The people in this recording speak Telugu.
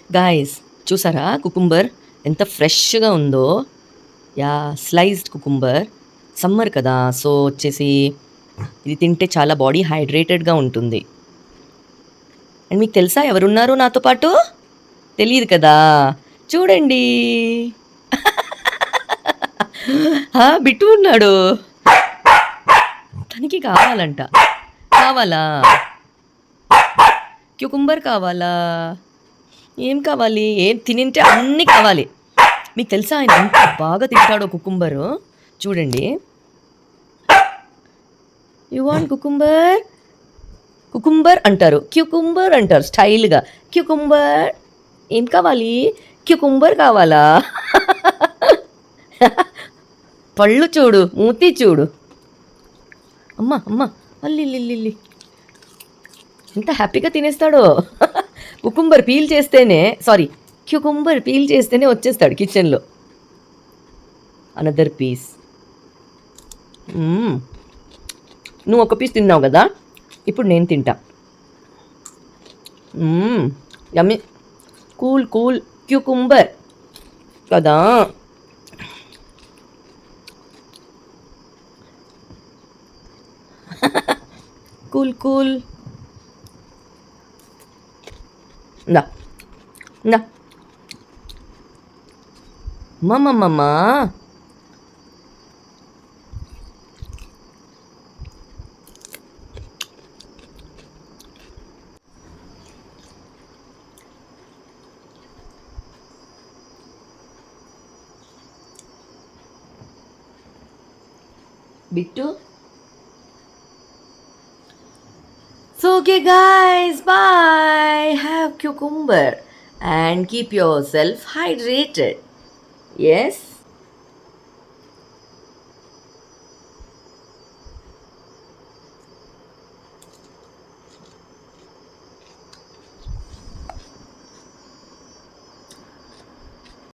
గాయ్స్ చూసారా కుకుంబర్ ఎంత ఫ్రెష్గా ఉందో. Yeah, sliced cucumber. సమ్మర్ కదా, సో వచ్చేసి ఇది తింటే చాలా బాడీ హైడ్రేటెడ్గా ఉంటుంది. అండ్ మీకు తెలుసా ఎవరున్నారో నాతో పాటు? తెలియదు కదా, చూడండి. బిట్టు ఉన్నాడు. తనకి కావాలంట. కావాలా? క్యూకుంబర్ కావాలా? ఏం కావాలి? ఏం తినింటే అన్నీ కావాలి. మీకు తెలుసా ఆయన ఎంత బాగా తింటాడో కుకుంబరు? చూడండి. You want cucumber? కుకుంబర్ అంటారు, క్యూకుంబర్ అంటారు స్టైల్గా. క్యూకుంబర్ ఏం కావాలి? క్యూకుంబర్ కావాలా? పళ్ళు చూడు, మూతి చూడు. అమ్మ అమ్మ, అల్లిల్లిల్లి ఎంత హ్యాపీగా తినేస్తాడో. కుకుంబర్ పీల్ చేస్తేనే, సారీ, క్యూకుంబర్ పీల్ చేస్తేనే వచ్చేస్తాడు కిచెన్లో. Another piece. నువ్వు ఒక పీస్ తిన్నావు కదా, ఇప్పుడు నేను తింటా. యమ్మీ. కూల్ కూల్ క్యూకుంబర్ కదా. Cool cool. నా నా మమ్మమ్మ. Bittu. So okay guys, bye. Have cucumber and keep yourself hydrated. Yes.